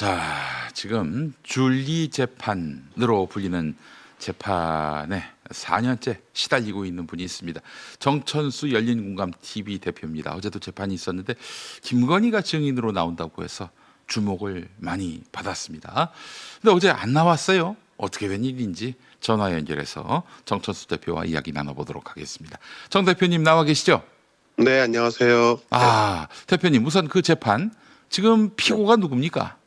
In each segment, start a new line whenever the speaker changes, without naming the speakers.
자, 지금 줄리 재판으로 불리는 재판에 4년째 시달리고 있는 분이 있습니다. 정천수 열린공감 TV 대표입니다. 어제도 재판이 있었는데 김건희가 증인으로 나온다고 해서 주목을 많이 받았습니다. 근데 어제 안 나왔어요. 어떻게 된 일인지 전화 연결해서 정천수 대표와 이야기 나눠보도록 하겠습니다. 정 대표님 나와 계시죠?
네, 안녕하세요.
대표님 우선 그 재판 지금 피고가 누굽니까?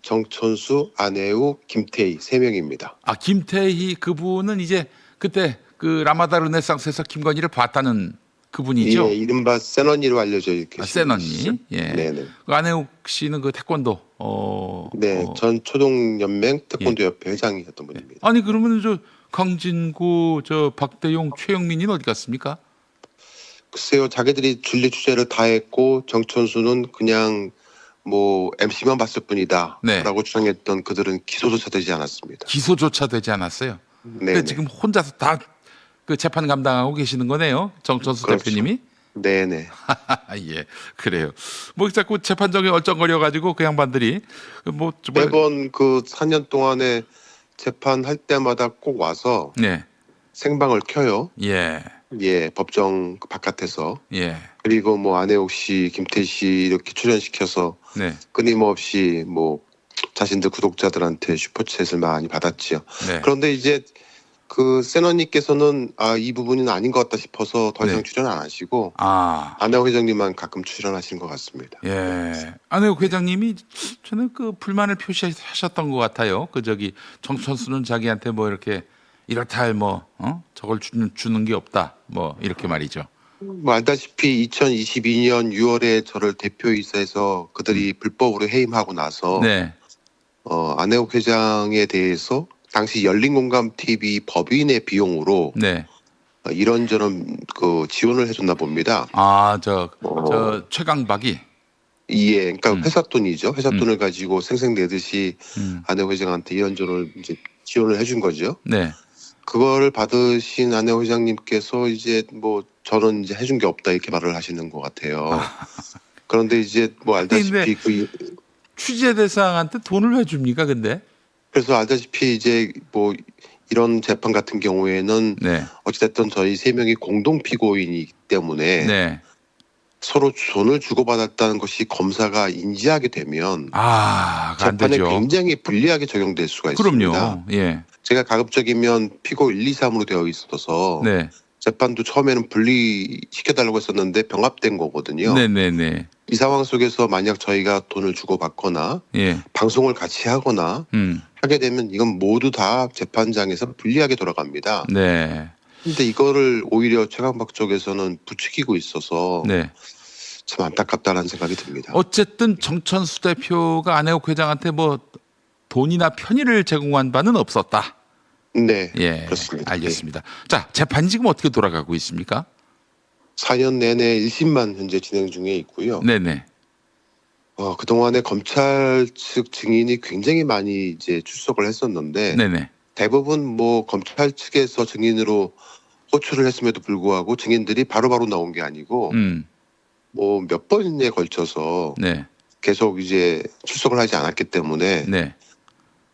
정천수, 안혜우, 김태희 3명입니다.
김태희 그분은 이제 그때 그 라마다 르네상스에서 김건희를 봤다는 그분이죠.
예, 이른바 센언니로 알려져 계신
센언니. 예.
네네.
그 안혜욱 씨는 그 태권도.
네, 전 초동연맹 태권도협회 회장이었던 분입니다.
아니 그러면 저 강진구, 저 박대용, 최영민이는 어디 갔습니까?
글쎄요, 자기들이 줄리 취재를 다 했고 정천수는 그냥 뭐 MC만 봤을 뿐이다
네.
라고 주장했던 그들은 기소조차 되지 않았습니다.
기소조차 되지 않았어요.
네,
그 지금 혼자서 다 그 재판 감당하고 계시는 거네요. 정천수
그렇죠.
대표님이.
네네.
예, 그래요. 뭐 자꾸 재판정에 얼쩡거려 가지고 그 양반들이 뭐 정말
매번 그 4년 동안에 재판할 때마다 꼭 와서
네,
생방을 켜요.
예,
예, 법정 바깥에서.
예,
그리고 뭐 안혜옥 씨, 김태희 씨 이렇게 출연시켜서
네,
끊임없이 뭐 자신들 구독자들한테 슈퍼챗을 많이 받았지요.
네.
그런데 이제 그 센언니께서는 이 부분은 아닌 것 같다 싶어서 더 이상
네.
출연 안 하시고
아,
안혜옥 회장님만 가끔 출연하시는 것 같습니다.
예. 안혜욱 회장님이 저는 그 불만을 표시하셨던 것 같아요. 그 저기 정천수는 자기한테 뭐 이렇게 이렇다 할 뭐 저걸 주는 게 없다. 뭐 이렇게 말이죠.
뭐 알다시피 2022년 6월에 저를 대표이사해서 그들이 불법으로 해임하고 나서
네,
안혜옥 회장에 대해서 당시 열린공감 TV 법인의 비용으로
네.
이런저런 그 지원을 해줬나 봅니다.
저 최강박이.
예, 그러니까
음.
회사 돈이죠. 회사 돈을 가지고 생색내듯이
음.
안혜옥 회장한테 이런저런 이제 지원을 해준 거죠.
네.
그거를 받으신 안혜옥 회장님께서 이제 뭐 저는 이제 해준 게 없다 이렇게 말을 하시는 것 같아요. 그런데 이제 뭐 알다시피
취재 대상한테 돈을 왜 줍니까, 근데?
그래서 알다시피 이제 뭐 이런 재판 같은 경우에는
네.
어찌됐든 저희 3명이 공동 피고인이기 때문에
네.
서로 돈을 주고받았다는 것이 검사가 인지하게 되면
안
재판에
되죠.
굉장히 불리하게 적용될 수가 있습니다.
그럼요. 예.
제가 가급적이면 피고 1, 2, 3으로 되어 있어서
네.
재판도 처음에는 분리시켜달라고 했었는데 병합된 거거든요.
네네네.
이 상황 속에서 만약 저희가 돈을 주고받거나
예.
방송을 같이 하거나 하게 되면 이건 모두 다 재판장에서 불리하게 돌아갑니다.
네.
근데 이거를 오히려 최강박 쪽에서는 부추기고 있어서
네.
참 안타깝다는 생각이 듭니다.
어쨌든 정천수 대표가 안혜욱 회장한테 뭐 돈이나 편의를 제공한 바는 없었다.
네,
예.
그렇습니다.
알겠습니다. 자, 재판이 지금 어떻게 돌아가고 있습니까?
4년 내내 1심만 현재 진행 중에 있고요.
네네.
그동안에 검찰 측 증인이 굉장히 많이 이제 출석을 했었는데
네네.
대부분 뭐 검찰 측에서 증인으로 호출을 했음에도 불구하고 증인들이 바로바로 나온 게 아니고 뭐 몇 번에 걸쳐서
네.
계속 이제 출석을 하지 않았기 때문에
네.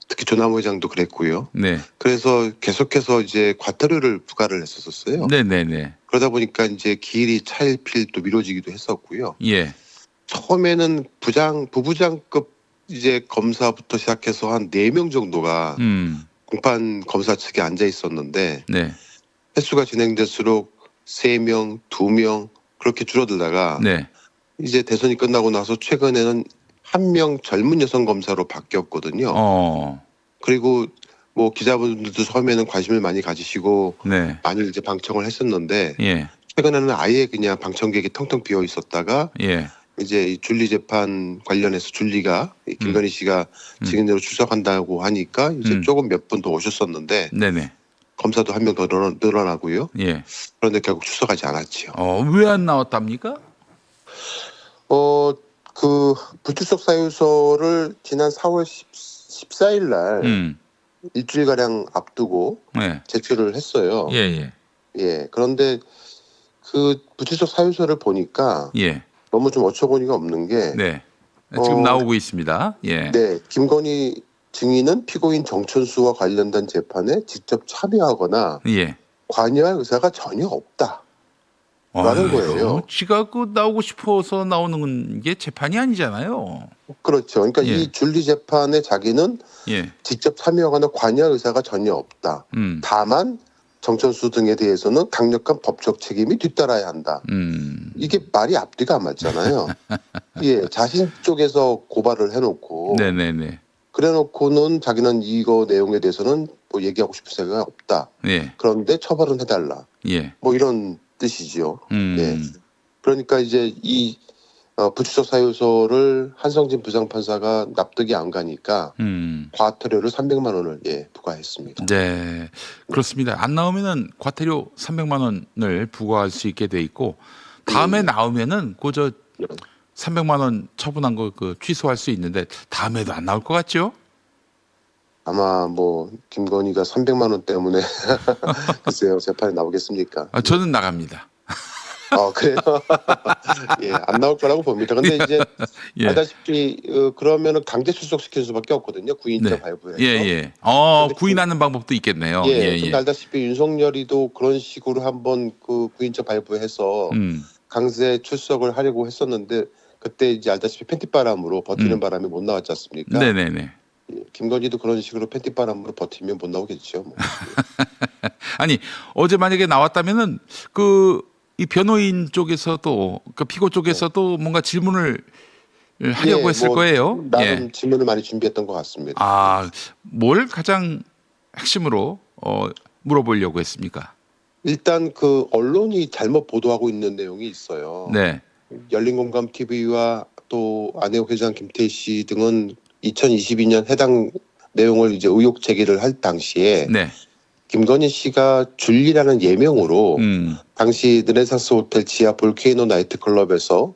특히 조남호 회장도 그랬고요.
네.
그래서 계속해서 이제 과태료를 부과를 했었어요.
네네네.
그러다 보니까 이제 기일이 차일피일 또 미뤄지기도 했었고요.
예.
처음에는 부부장급 이제 검사부터 시작해서 한 4명 정도가 공판 검사 측에 앉아 있었는데
네.
횟수가 진행될수록 3명, 2명 그렇게 줄어들다가
네.
이제 대선이 끝나고 나서 최근에는 1명 젊은 여성 검사로 바뀌었거든요. 그리고 뭐 기자분들도 처음에는 관심을 많이 가지시고
네.
많이 이제 방청을 했었는데
예.
최근에는 아예 그냥 방청객이 텅텅 비어 있었다가
예.
이제 이 줄리 재판 관련해서 줄리가 김건희 씨가 증인으로 출석한다고 하니까 이제 조금 몇 분 더 오셨었는데
네네.
검사도 1명 더 늘어나고요.
예.
그런데 결국 출석하지 않았지요.
왜 안 나왔답니까?
그 불출석 사유서를 지난 4월 14일 날 일주일가량 앞두고
네.
제출을 했어요.
예.
예. 그런데 그 불출석 사유서를 보니까
예.
너무 좀 어처구니가 없는 게
네. 지금 나오고 있습니다. 예.
네, 김건희 증인은 피고인 정천수와 관련된 재판에 직접 참여하거나
예.
관여할 의사가 전혀 없다라는 거예요.
지가 그 나오고 싶어서 나오는 게 재판이 아니잖아요.
그렇죠. 그러니까
예.
이 줄리 재판에 자기는
예.
직접 참여하거나 관여할 의사가 전혀 없다. 다만 정천수 등에 대해서는 강력한 법적 책임이 뒤따라야 한다. 이게 말이 앞뒤가 안 맞잖아요. 예, 자신 쪽에서 고발을 해놓고,
네네네.
그래놓고는 자기는 이거 내용에 대해서는 뭐 얘기하고 싶을 생각이 없다.
예.
그런데 처벌은 해달라.
예.
뭐 이런 뜻이지요. 예. 그러니까 이제 이 부추적 사유서를 한성진 부장판사가 납득이 안 가니까 과태료를 300만 원을 부과했습니다.
네, 그렇습니다. 안 나오면은 과태료 300만 원을 부과할 수 있게 돼 있고 다음에 나오면은 그저 300만 원 처분한 거 그 취소할 수 있는데 다음에도 안 나올 것 같죠?
아마 뭐 김건희가 300만 원 때문에 글쎄요 재판에 나오겠습니까?
저는 나갑니다.
그래요? 예, 안 나올 거라고 봅니다. 근데 이제
예.
알다시피 그러면은 강제 출석시킬 수밖에 없거든요. 구인자 발부해서.
예. 구인하는 방법도 있겠네요.
근데 알다시피 윤석열이도 그런 식으로 한번 그 구인자 발부해서 강제 출석을 하려고 했었는데 그때 이제 알다시피 팬티바람으로 버티는 바람이 못 나왔지 않습니까?
네네네.
예, 김건희도 그런 식으로 팬티바람으로 버티면 못 나오겠죠. 뭐.
아니 어제 만약에 나왔다면은 이 변호인 쪽에서도 그 피고 쪽에서도 뭔가 질문을 하려고 했을 거예요.
나름 질문을 많이 준비했던 것 같습니다.
뭘 가장 핵심으로 물어보려고 했습니까?
일단 그 언론이 잘못 보도하고 있는 내용이 있어요.
네.
열린공감 TV와 또 안혜욱 회장 김태희 씨 등은 2022년 해당 내용을 이제 의혹 제기를 할 당시에
네.
김건희 씨가 줄리라는 예명으로 당시 르네상스 호텔 지하 볼케이노 나이트클럽에서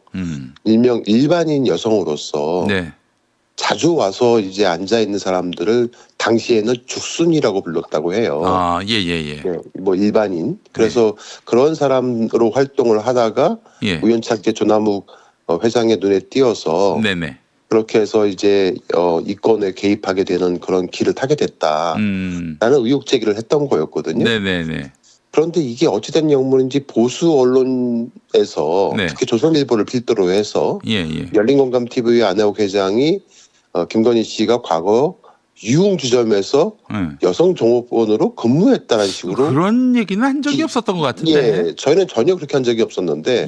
일명 일반인 여성으로서
네.
자주 와서 이제 앉아 있는 사람들을 당시에는 죽순이라고 불렀다고 해요.
예.
네, 뭐 일반인. 그래서 그런 사람으로 활동을 하다가 우연찮게 조남욱 회장의 눈에 띄어서
네네.
그렇게 해서 이제 이권에 개입하게 되는 그런 길을 타게 됐다라는 의혹 제기를 했던 거였거든요.
네네네.
그런데 이게 어찌된 영문인지 보수 언론에서 특히 조선일보를 필두로 해서 열린공감 TV의 안혜욱 회장이 김건희 씨가 과거 유흥주점에서 여성 종업원으로 근무했다는 식으로
그런 얘기는 한 적이 없었던 것 같은데.
저희는 전혀 그렇게 한 적이 없었는데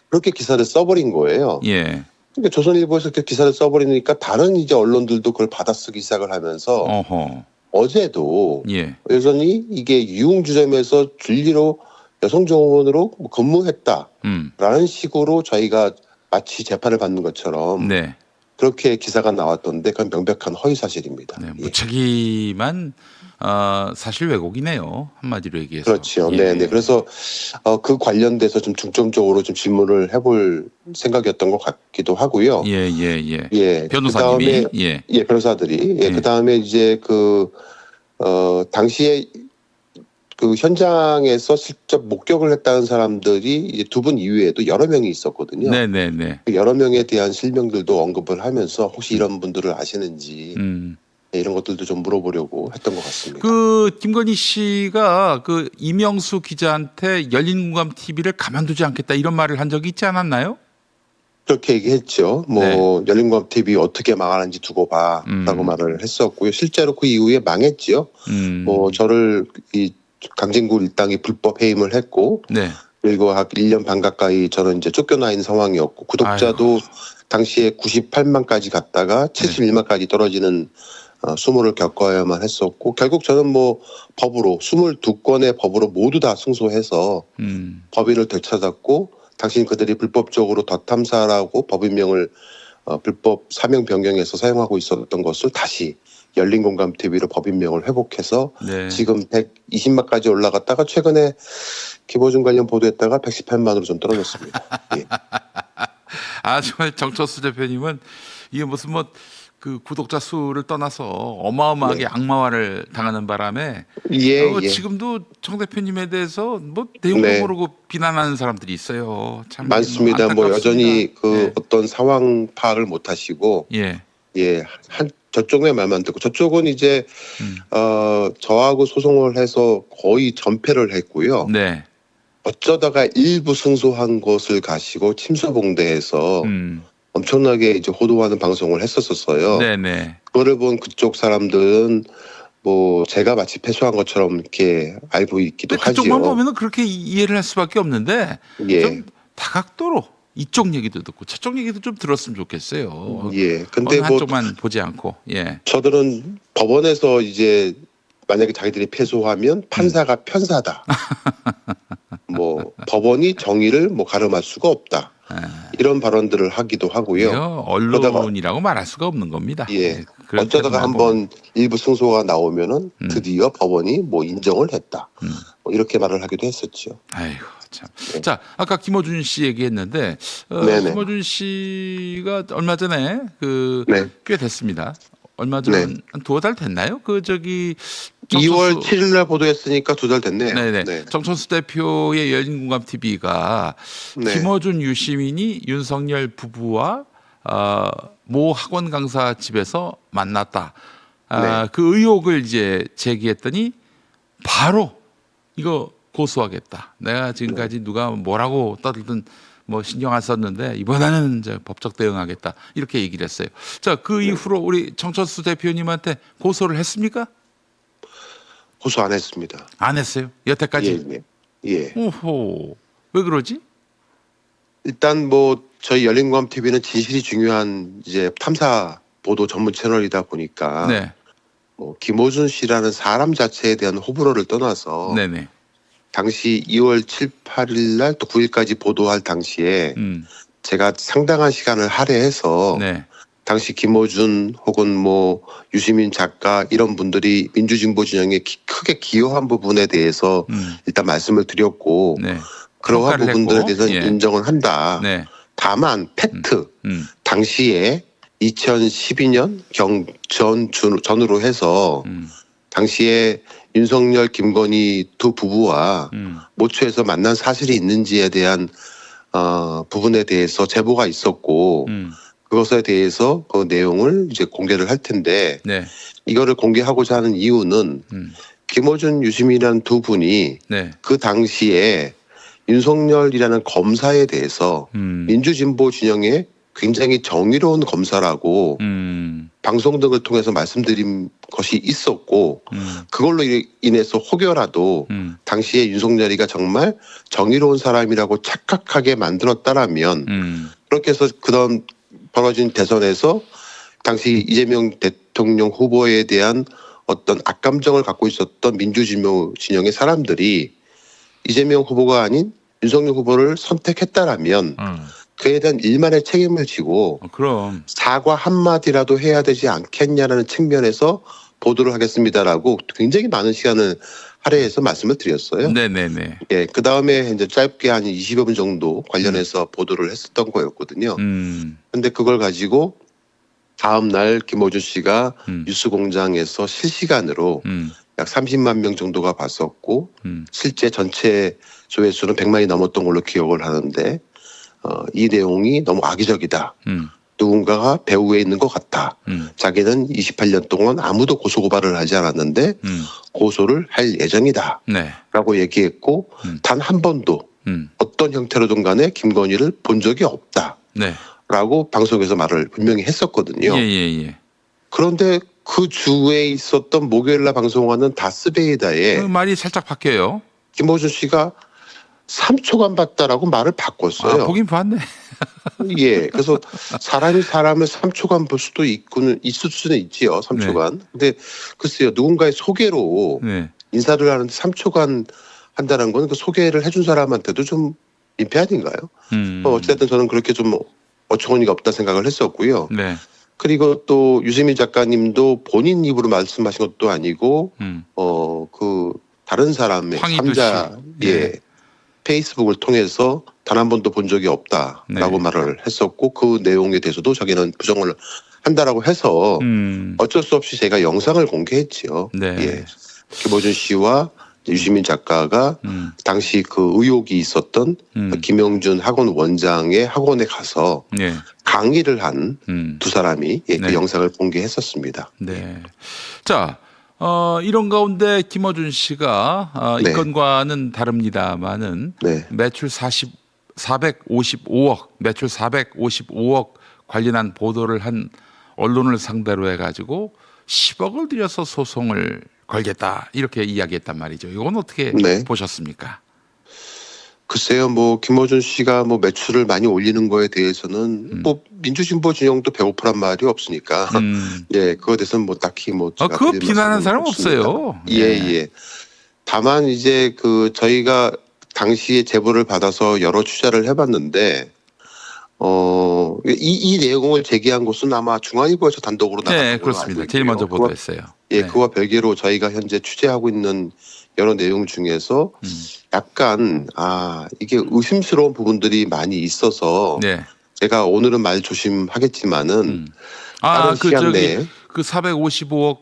그렇게 기사를 써버린 거예요. 그러니까 조선일보에서 이렇게 기사를 써버리니까 다른 이제 언론들도 그걸 받아쓰기 시작을 하면서 어제도 여전히 이게 유흥주점에서 줄리로 여성 종업원으로 근무했다라는 식으로 저희가 마치 재판을 받는 것처럼 그렇게 기사가 나왔던데 그건 명백한 허위 사실입니다.
무책임한 사실 왜곡이네요. 한마디로 얘기해서.
그렇죠. 네. 그래서 그 관련돼서 좀 중점적으로 좀 질문을 해볼 생각이었던 것 같기도 하고요.
변호사님이.
변호사들이. 그다음에 이제 당시에 그 현장에서 직접 목격을 했다는 사람들이 두 분 이외에도 여러 명이 있었거든요.
네네네.
여러 명에 대한 실명들도 언급을 하면서 혹시 이런 분들을 아시는지 이런 것들도 좀 물어보려고 했던 것 같습니다.
김건희 씨가 이명수 기자한테 열린공감 TV를 가만두지 않겠다 이런 말을 한 적이 있지 않았나요?
그렇게 얘기했죠. 열린공감 TV 어떻게 망하는지 두고 봐라고 말을 했었고요. 실제로 그 이후에 망했지요. 저를 강진구 일당이 불법 해임을 했고 그리고 한 1년 반 가까이 저는 이제 쫓겨나 있는 상황이었고 구독자도 당시에 98만까지 갔다가 71만까지 떨어지는 수모를 겪어야만 했었고 결국 저는 법으로 22건의 법으로 모두 다 승소해서 법인을 되찾았고 당신 그들이 불법적으로 덧탐사라고 법인명을 불법 사명 변경해서 사용하고 있었던 것을 다시 열린공감 TV로 법인명을 회복해서 지금 120만까지 올라갔다가 최근에 기보증 관련 보도했다가 118만으로 좀 떨어졌습니다.
정말 정철수 대표님은 이게 무슨 그 구독자 수를 떠나서 어마어마하게
네.
악마화를 당하는 바람에
예, 예.
지금도 정 대표님에 대해서 뭐 내용도
네.
모르고 비난하는 사람들이 있어요. 참
많습니다. 뭐
안타깝습니다.
여전히 그
예.
어떤 상황 파악을 못 하시고
예.
예, 저쪽의 말만 듣고 저쪽은 이제
음.
저하고 소송을 해서 거의 전패를 했고요.
네.
어쩌다가 일부 승소한 것을 가지고 침소봉대해서
음.
엄청나게 이제 호도하는 방송을 했었어요.
네네.
그거를 본 그쪽 사람들은 뭐 제가 마치 패소한 것처럼 이렇게 알고 있기도 하지요.
그쪽만 보면은 그렇게 이해를 할 수밖에 없는데
예.
좀 다각도로 이쪽 얘기도 듣고 저쪽 얘기도 좀 들었으면 좋겠어요.
예. 근데
어느
뭐
한쪽만 보지 않고. 예.
저들은 법원에서 이제 만약에 자기들이 패소하면 판사가 편사다. 뭐 법원이 정의를 뭐 가름할 수가 없다. 이런 발언들을 하기도 하고요.
이거 언론이라고 말할 수가 없는 겁니다.
예.
그런
어쩌다가
태도만 보면.
한번 일부 승소가 나오면은 드디어 법원이 뭐 인정을 했다. 뭐 이렇게 말을 하기도 했었죠.
아이고 참.
네.
자, 아까 김어준 씨 얘기했는데
네네.
김어준 씨가 얼마 전에
네.
꽤 됐습니다. 얼마 전에
네.
한 두어 달 됐나요? 그 저기
2월 7일 날 보도했으니까 2달 됐네요.
네네.
네.
정천수 대표의 열린공감 TV가
네.
김어준 유시민이 윤석열 부부와 모 학원 강사 집에서 만났다.
네.
그 의혹을 이제 제기했더니 바로 이거 고소하겠다. 내가 지금까지 누가 뭐라고 떠들든 뭐 신경 안 썼는데 이번에는 이제 법적 대응하겠다. 이렇게 얘기를 했어요. 자, 그 이후로 우리 정천수 대표님한테 고소를 했습니까?
고소 안 했습니다.
안 했어요. 여태까지.
예. 예.
오호. 왜 그러지?
일단 뭐 저희 열린공감 TV는 진실이 중요한 이제 탐사 보도 전문 채널이다 보니까
네.
뭐 김호준 씨라는 사람 자체에 대한 호불호를 떠나서
네네.
당시 2월 7, 8일 날 또 9일까지 보도할 당시에 제가 상당한 시간을 할애해서
네.
당시 김호준 혹은 뭐 유시민 작가 이런 분들이 민주진보 진영에 크게 기여한 부분에 대해서 일단 말씀을 드렸고
네.
그러한
평가를
부분들에
했고,
대해서
예.
인정을 한다.
네.
다만 팩트 당시에 2012년 전으로 해서 당시에 윤석열, 김건희 두 부부와 모처에서 만난 사실이 있는지에 대한 부분에 대해서 제보가 있었고 그것에 대해서 그 내용을 이제 공개를 할 텐데
네.
이거를 공개하고자 하는 이유는 김어준, 유시민이라는 두 분이
네.
그 당시에 윤석열이라는 검사에 대해서 민주진보 진영에 굉장히 정의로운 검사라고 방송 등을 통해서 말씀드린 것이 있었고 그걸로 인해서 혹여라도 당시에 윤석열이가 정말 정의로운 사람이라고 착각하게 만들었다라면 그렇게 해서 그다음 벌어진 대선에서 당시 이재명 대통령 후보에 대한 어떤 악감정을 갖고 있었던 민주진보 진영의 사람들이 이재명 후보가 아닌 윤석열 후보를 선택했다라면 그에 대한 일만의 책임을 지고
그럼
사과 한마디라도 해야 되지 않겠냐라는 측면에서 보도를 하겠습니다라고 굉장히 많은 시간을 할애해서 말씀을 드렸어요.
네네네.
예, 그 다음에 이제 짧게 한 20여 분 정도 관련해서 보도를 했었던 거였거든요. 근데 그걸 가지고 다음 날 김어준 씨가 뉴스공장에서 실시간으로 약 30만 명 정도가 봤었고 실제 전체 조회수는 100만이 넘었던 걸로 기억을 하는데 이 내용이 너무 악의적이다. 누군가가 배후에 있는 것 같다. 자기는 28년 동안 아무도 고소고발을 하지 않았는데 고소를 할 예정이다.
네.
라고 얘기했고 단 한 번도 어떤 형태로든 간에 김건희를 본 적이 없다.
네.
라고 방송에서 말을 분명히 했었거든요.
예.
그런데 그 주에 있었던 목요일날 방송하는 다스베이다에
그 말이 살짝 바뀌어요.
김어준 씨가 3초간 봤다라고 말을 바꿨어요.
보긴 봤네.
예. 그래서 사람이 사람을 3초간 볼 수도 있을 수는 있지요. 3초간. 근데 글쎄요. 누군가의 소개로
네.
인사를 하는데 3초간 한다는 건 그 소개를 해준 사람한테도 좀 민폐 아닌가요? 어쨌든 저는 그렇게 좀 어처구니가 없다 생각을 했었고요.
네.
그리고 또 유시민 작가님도 본인 입으로 말씀하신 것도 아니고 그 다른 사람의
황희도
3자
씨.
예. 페이스북을 통해서 단 한 번도 본 적이 없다라고
네.
말을 했었고 그 내용에 대해서도 자기는 부정을 한다라고 해서 어쩔 수 없이 제가 영상을 공개했지요.
네.
예. 김어준 씨와 유시민 작가가 당시 그 의혹이 있었던 김영준 학원 원장의 학원에 가서
네.
강의를 한 두 사람이 예, 그
네.
영상을 공개했었습니다.
네. 자, 이런 가운데 김어준 씨가 이
네.
건과는 다릅니다만은
네.
매출 455억, 매출 455억 관련한 보도를 한 언론을 상대로 해가지고 10억을 들여서 소송을 걸겠다 이렇게 이야기했단 말이죠. 이건 어떻게
네.
보셨습니까?
글쎄요, 뭐 김어준 씨가 뭐 매출을 많이 올리는 거에 대해서는 뭐 민주진보 진영도 배고프란 말이 없으니까 예, 그거에 대해서는 뭐 딱히 뭐 제가
그거
드릴
비난하는
말씀은
사람
없습니다.
없어요.
예, 예. 다만 이제 그 저희가 당시에 제보를 받아서 여러 취재를 해봤는데 이 내용을 제기한 곳은 아마 중앙일보에서 단독으로 나갔던
네,
걸로
그렇습니다.
알고
제일
있고요.
먼저 보도했어요.
예,
네.
그와 별개로 저희가 현재 취재하고 있는 여러 내용 중에서 약간 이게 의심스러운 부분들이 많이 있어서
네.
제가 오늘은 말 조심하겠지만은 빠른 시간 내에
그 455억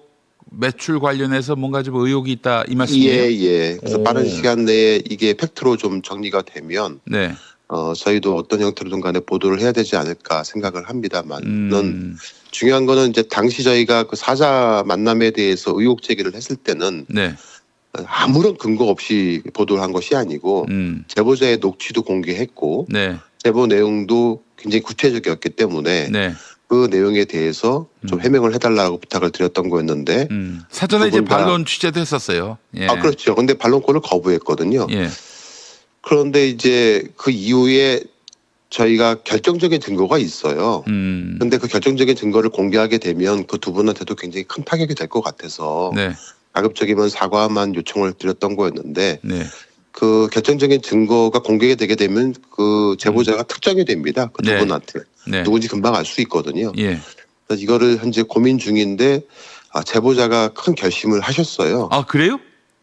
매출 관련해서 뭔가 좀 의혹이 있다 이 말씀이에요?
예. 그래서 빠른 시간 내에 이게 팩트로 좀 정리가 되면
네.
저희도 어떤 형태로든 간에 보도를 해야 되지 않을까 생각을 합니다만은 중요한 거는 이제 당시 저희가 그 사자 만남에 대해서 의혹 제기를 했을 때는
네.
아무런 근거 없이 보도를 한 것이 아니고 제보자의 녹취도 공개했고
네.
제보 내용도 굉장히 구체적이었기 때문에
네.
그 내용에 대해서 좀 해명을 해달라고 부탁을 드렸던 거였는데
사전에
두
이제
분 다-
반론 취재도 했었어요. 예.
그렇죠. 근데 반론권을 거부했거든요.
예.
그런데 이제 그 이후에 저희가 결정적인 증거가 있어요. 근데 그 결정적인 증거를 공개하게 되면 그 두 분한테도 굉장히 큰 타격이 될 것 같아서
네.
가급적이면 사과만 요청을 드렸던 거였는데
네.
그 결정적인 증거가 공개가 되게 되면 그 제보자가 특정이 됩니다. 그 두
네.
분한테
네.
누군지 금방 알 수 있거든요.
예.
그래서 이거를 현재 고민 중인데 제보자가 큰 결심을 하셨어요.
그래요?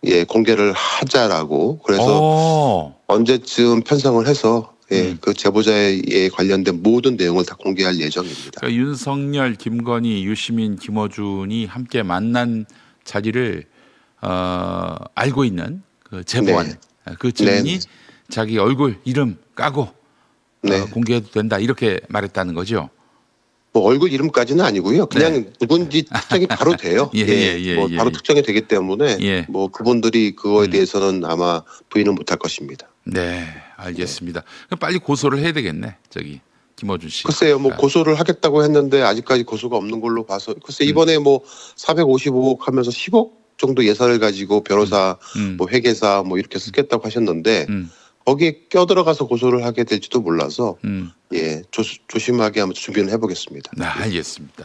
예, 공개를 하자라고. 그래서 언제쯤 편성을 해서 그 제보자에 관련된 모든 내용을 다 공개할 예정입니다.
그러니까 윤석열, 김건희, 유시민, 김어준이 함께 만난 자리를 알고 있는 그 제보원 그 증인이 자기 얼굴 이름 까고 공개해도 된다 이렇게 말했다는 거죠.
뭐 얼굴 이름까지는 아니고요. 그냥 누군지 특정이 바로 돼요. 뭐 바로 특정이 되기 때문에 뭐 그분들이 그거에 대해서는 아마 부인은 못할 것입니다.
네, 알겠습니다. 그럼 빨리 고소를 해야 되겠네, 저기 김어준 씨.
글쎄요, 뭐 고소를 하겠다고 했는데 아직까지 고소가 없는 걸로 봐서 글쎄 이번에 뭐 455억 하면서 10억 정도 예산을 가지고 변호사, 뭐 회계사 뭐 이렇게 쓰겠다고 하셨는데 거기에 껴들어가서 고소를 하게 될지도 몰라서 조심하게 한번 준비를 해보겠습니다.
네, 알겠습니다.